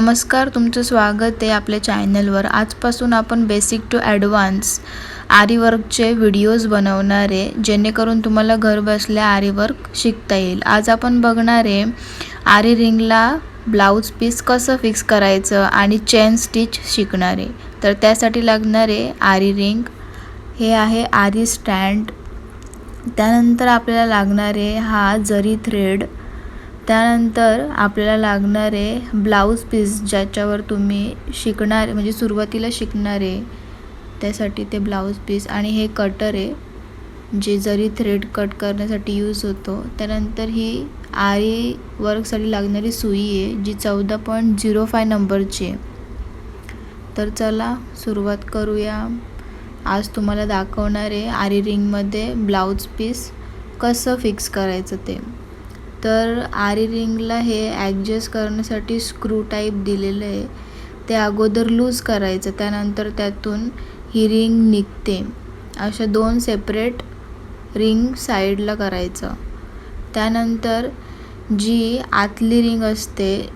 नमस्कार, तुमचं स्वागत आहे आपल्या चॅनलवर। आजपासून आपण बेसिक टू ॲडव्हान्स आरी वर्कचे व्हिडिओज बनवणार आहे, जेणेकरून तुम्हाला घर बसल्या आरी वर्क शिकता येईल। आज आपण बघणार आहे आरी रिंगला ब्लाउज पीस कसं फिक्स करायचं आणि चेन स्टिच शिकणार आहे। तर त्यासाठी लागणार आहे आरी रिंग, हे आहे आरी स्टँड, त्यानंतर आपल्याला लागणार आहे हा जरी थ्रेड, त्यानंतर आपल्याला लागणार आहे ब्लाउज पीस ज्याच्यावर तुम्ही शिकणार म्हणजे सुरुवातीला शिकणार आहे त्यासाठी ते ब्लाउज पीस, आणि हे कटर आहे जे जरी थ्रेड कट करण्यासाठी यूज होतो। त्यानंतर ही आरी वर्कसाठी लागणारी सुई आहे जी 14.05 नंबरची आहे। तर चला सुरुवात करूया। आज तुम्हाला दाखवणार आहे आरी रिंगमध्ये ब्लाउज पीस कसं फिक्स करायचं ते। तर आरी रिंगला हे ॲडजस्ट करण्यासाठी स्क्रू टाईप दिलेलं आहे, ते अगोदर लूज करायचं, त्यानंतर त्यातून ही रिंग निघते। अशा 2 सेपरेट रिंग साईडला करायचं। त्यानंतर जी आतली रिंग असते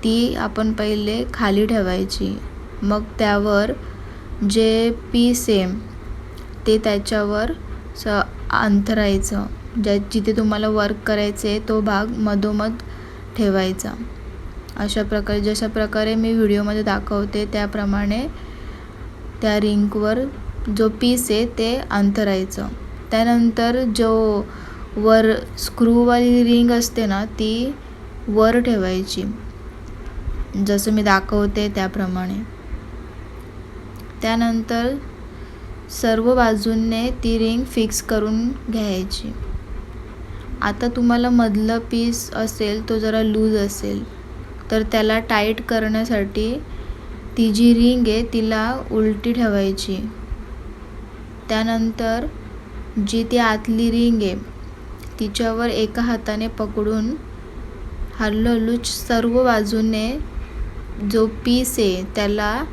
ती आपण पहिले खाली ठेवायची, मग त्यावर जे पीस आहे ते त्याच्यावर अंथरायचं, जिथे तुम्हाला वर्क करायचं आहे तो भाग मधोमध ठेवायचा। जशा प्रकारे मी व्हिडिओमध्ये दाखवते त्याप्रमाणे त्या रिंगवर जो पीस आहे ते अंथरायचं। त्यानंतर जो वर स्क्रूवाली रिंग असते ना ती वर ठेवायची, जसं मी दाखवते त्याप्रमाणे। त्यानंतर सर्व बाजूंनी ती रिंग फिक्स करून घ्यायची। आता तुम्हाला मधलं पीस असेल तो जरा लूज असेल तर त्याला टाईट करण्यासाठी ती जी रिंग आहे तिला उलटी ठेवायची। त्यानंतर जी ती आतली रिंग आहे तिच्यावर एका हाताने पकडून हळूहळू सर्व बाजूने जो पीस आहे त्याला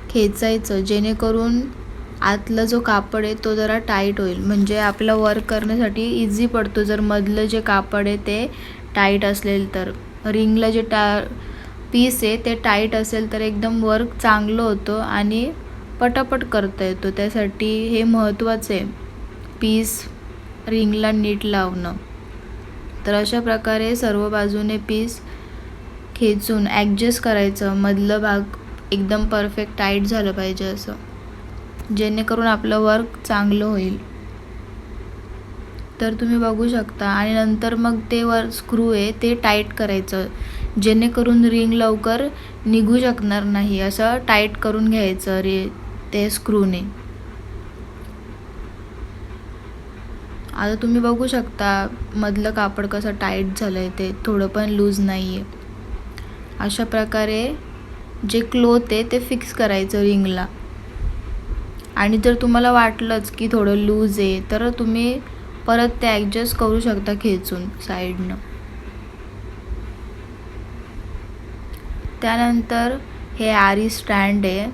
खेचायचं, जेणेकरून आतला जो कापड आहे तो जरा टाईट होईल, म्हणजे आपला वर्क करण्यासाठी इझी पडतो। जर मधलं जे कापड आहे ते टाईट असेल तर रिंगला जे पीस आहे ते टाईट असेल तर एकदम वर्क चांगलं होतं आणि पटापट करता येतो। त्यासाठी हे महत्त्वाचं आहे, पीस रिंगला नीट लावणं। तर अशा प्रकारे सर्व बाजूने पीस खेचून ॲडजस्ट करायचं, मधलं भाग एकदम परफेक्ट टाईट झालं पाहिजे असं, जेणेकरून आपलं वर्क चांगलं होईल। तर तुम्ही बघू शकता, आणि नंतर मग ते वर स्क्रू आहे ते टाईट करायचं, जेणेकरून रिंग लवकर निघू शकणार नाही, असं टाईट करून घ्यायचं ते स्क्रूने। आता तुम्ही बघू शकता मधलं कापड कसं टाईट झालं आहे, ते थोडं पण लूज नाही आहे। अशा प्रकारे जे क्लोथ आहे ते फिक्स करायचं रिंगला, आणि जर तुम्हाला वाटलंच की थोडं लूज आहे तर तुम्ही परत ते ॲडजस्ट करू शकता खेचून साईडनं। त्यानंतर हे आरी स्टँड आहे,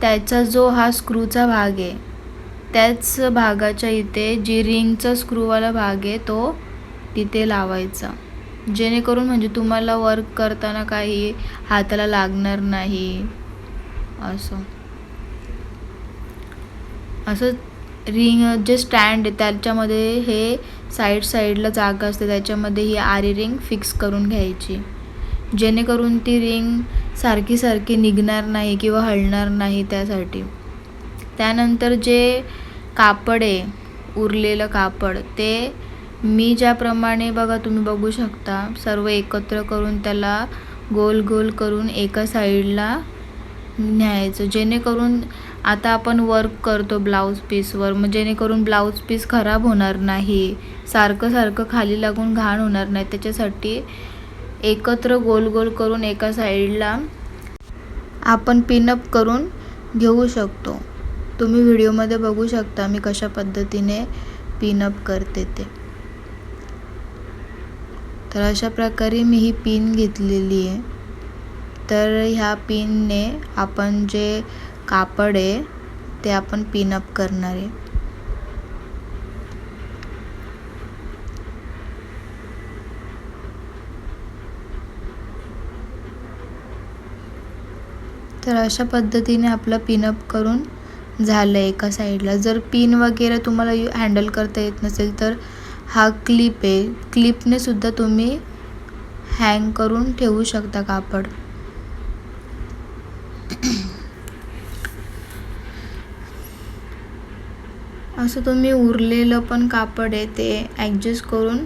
त्याचा जो हा स्क्रूचा भाग आहे त्याच भागाच्या इथे जी रिंगचा स्क्रूवाला भाग आहे तो तिथे लावायचा, जेणेकरून म्हणजे तुम्हाला वर्क करताना काही हाताला लागणार नाही। असं रिंग जे स्टँड आहे त्याच्यामध्ये हे साईडला जागा असते, त्याच्यामध्ये ही आरी रिंग फिक्स करून घ्यायची, जेणेकरून ती रिंग सारखी निघणार नाही किंवा हलणार नाही त्यासाठी। त्यानंतर जे कापड आहे उरलेलं कापड ते मी ज्याप्रमाणे बघा तुम्ही बघू शकता सर्व एकत्र करून त्याला गोल करून एका साईडला न्यायचं, जेणेकरून आता आपण वर्क करतो ब्लाउज पीसवर, मग जेणेकरून ब्लाउज पीस खराब होणार नाही, सारखं खाली लागून घाण होणार नाही, त्याच्यासाठी एकत्र गोल करून एका साईडला आपण पिनअप करून घेऊ शकतो। तुम्ही व्हिडिओमध्ये बघू शकता मी कशा पद्धतीने पिनअप करते ते। तर अशा प्रकारे मी ही पिन घेतलेली आहे, तर ह्या पिनने आपण जे कापड आहे ते आपण पिनअप करणार आहे। तर अशा पद्धतीने आपलं पिनअप करून झालं एका साईडला. जर पिन वगैरे तुम्हाला हँडल करता येत नसेल तर हा क्लिप आहे, क्लिपने सुद्धा तुम्ही हँग करून ठेवू शकता कापड. असं तुम्ही उरलेलं पण कापड आहे ते ॲडजस्ट करून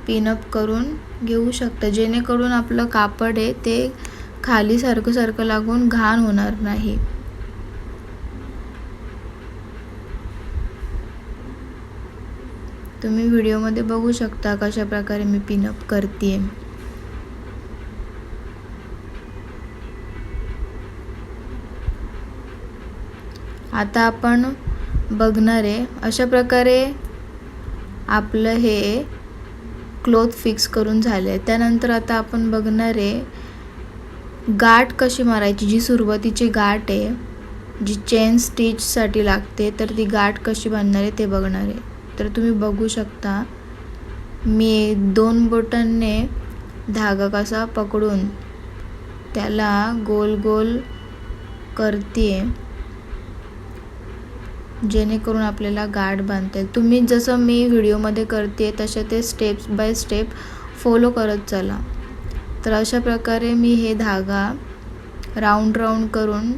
पिनअप करून घेऊ शकता, जेणेकरून आपलं कापड आहे ते खाली सारखं लागून घाण होणार नाही. तुम्ही व्हिडिओमध्ये बघू शकता कशा प्रकारे मी पिनअप करते. आता आपण बघणार आहे अशा प्रकारे आपलं हे क्लोथ फिक्स करून झाले. त्यानंतर आता आपण बघणार आहे गाठ कशी मारायची. जी सुरुवातीची गाठ आहे, जी चेन स्टिचसाठी लागते, तर ती गाठ कशी बांधणार आहे ते बघणार आहे. तर तुम्ही बघू शकता मी 2 बोटांनी धागा कसा पकडून त्याला गोल गोल करते, जेणेकरून आपल्याला गाठ बांधता येईल. तुम्ही जसं मी व्हिडिओमध्ये करते तसे ते स्टेप्स बाय स्टेप फॉलो करत चला. तर अशा प्रकारे मी हे धागा राऊंड करून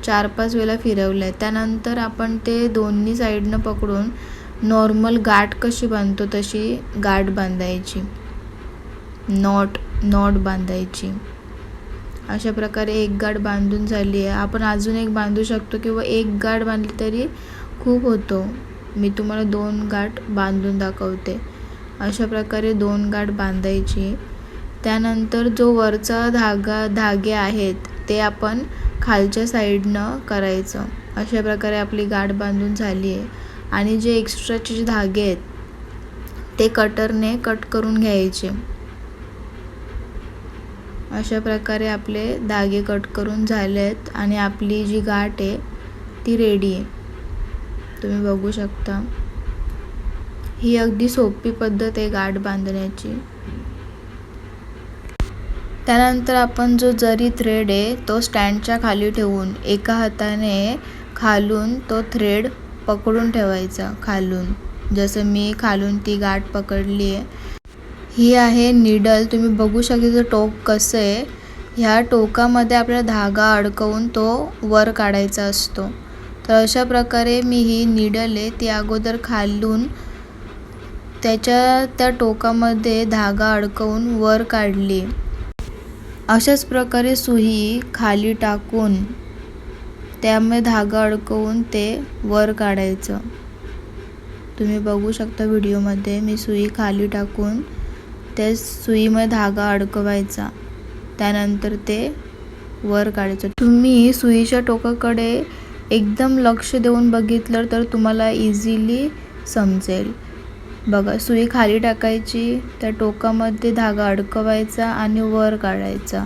4-5 वेळा फिरवलं आहे. त्यानंतर आपण ते दोन्ही साईडनं पकडून नॉर्मल गाठ कशी बांधतो तशी गाठ बांधायची, नॉट बांधायची. अशा प्रकारे एक गाठ बांधून झाली आहे. आपण अजून एक बांधू शकतो किंवा एक गाठ बांधली तरी खूप होतो. मी तुम्हाला 2 गाठ बांधून दाखवते. अशा प्रकारे 2 गाठ बांधायची. त्यानंतर जो वरचा धागे आहेत ते आपण खालच्या साईडनं करायचं. अशा प्रकारे आपली गाठ बांधून झाली आहे. आणि जे एक्स्ट्राचे जे धागे आहेत ते कटरने कट करून घ्यायचे. अशा प्रकारे आपले धागे कट करून झाले आहेत आणि आपली जी गाठ आहे ती रेडी आहे. तुम्ही बघू शकता ही अगदी सोपी पद्धत आहे गाठ बांधण्याची. त्यानंतर आपण जो जरी थ्रेड आहे तो स्टँडच्या खाली ठेवून एका हाताने खालून तो थ्रेड पकडून ठेवायचा खालून, जसं मी खालून ती गाठ पकडली आहे. ही आहे नीडल. तुम्ही बघू शकता टोक कसं आहे. ह्या टोकामध्ये आपल्याला धागा अडकवून तो वर काढायचा असतो. तर अशा प्रकारे मी ही नीडल आहे ती अगोदर खालून त्या टोकामध्ये धागा अडकवून वर काढली. अशाच प्रकारे सुई खाली टाकून त्यामध्ये धागा अडकवून ते वर काढायचं. तुम्ही बघू शकता व्हिडिओमध्ये मी सुई खाली टाकून त्या सुईमध्ये धागा अडकवायचा, त्यानंतर ते वर काढायचं. तुम्ही सुईच्या टोकाकडे एकदम लक्ष देऊन बघितलं तर तुम्हाला इझिली समजेल. बघा, सुई खाली टाकायची, त्या टोकामध्ये धागा अडकवायचा आणि वर काढायचा.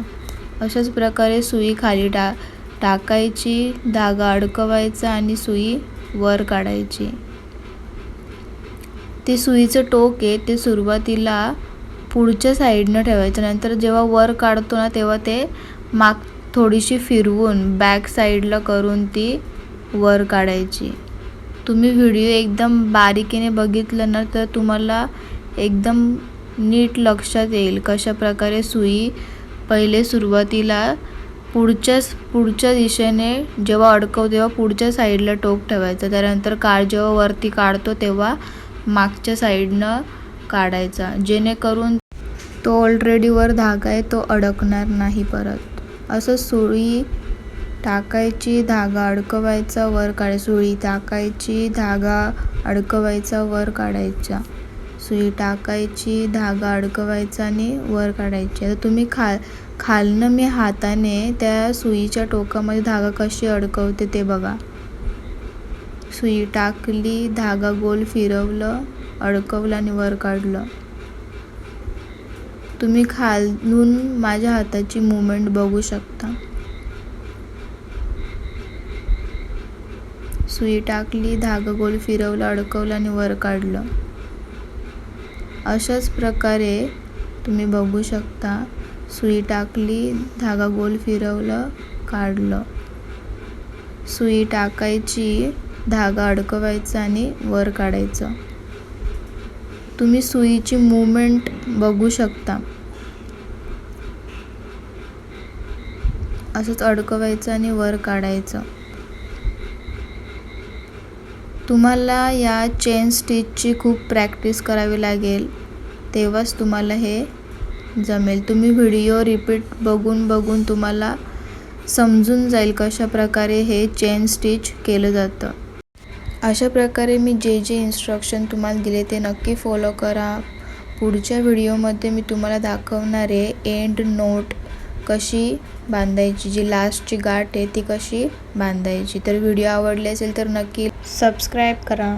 अशाच प्रकारे सुई खाली टाकायची, धागा अडकवायचा आणि सुई वर काढायची. ते सुईचं टोक आहे ते सुरुवातीला पुढच्या साईडनं ठेवायचं. नंतर जेव्हा वर काढतो ना तेव्हा ते थोडीशी फिरवून बॅक साईडला करून ती वर काढायची. तुम्ही व्हिडिओ एकदम बारीकीने बघितलं ना तर तुम्हाला एकदम नीट लक्षात येईल कशा प्रकारे सुई पहिले सुरुवातीला पुढच्या दिशेने जेव्हा अडकवतो तेव्हा पुढच्या साईडला टोक ठेवायचं. त्यानंतर जेव्हा वरती काढतो तेव्हा मागच्या साईडनं काढायचा, जेणेकरून तो ऑलरेडी वर धागा आहे तो अडकणार नाही परत. असं सुई टाकायची, धागा अडकवायचा, वर काढायची. सुई टाकायची, धागा अडकवायचा, वर काढायचा. सुई टाकायची, धागा अडकवायचा आणि वर काढायची. आता तुम्ही खालनं मी हाताने त्या सुईच्या टोकामध्ये धागा कशी अडकवते ते बघा. सुई टाकली, धागा गोल फिरवलं, अडकवलं आणि वर काढलं. तुम्ही खालून माझ्या हाताची मूवमेंट बघू शकता. सुई टाकली, धागा गोल फिरवलं, अडकवलं आणि वर काढलं. अशाच प्रकारे तुम्ही बघू शकता. सुई टाकली, धागा गोल फिरवलं, काढलं. सुई टाकायची, धागा अडकवायचा आणि वर काढायचं. तुम्ही सुईची मूवमेंट बघू शकता. असंच अडकवायचं आणि वर काढायचं. तुम्हाला या चेन स्टिचची खूप प्रॅक्टिस करावी लागेल, तेव्हाच तुम्हाला हे जमेल. तुम्ही व्हिडिओ रिपीट बघून तुम्हाला समजून जाईल कशा प्रकारे हे चेन स्टिच केलं जातं. अशा प्रकारे मी जे इन्स्ट्रक्शन तुम्हाला दिले ते नक्की फॉलो करा. पुढच्या व्हिडिओमध्ये मी तुम्हाला दाखवणार आहे एंड नोट कशी बांधायची, जी लास्टची गाठ आहे ती कशी बांधायची. तर व्हिडिओ आवडले असेल तर नक्की सबस्क्राईब करा.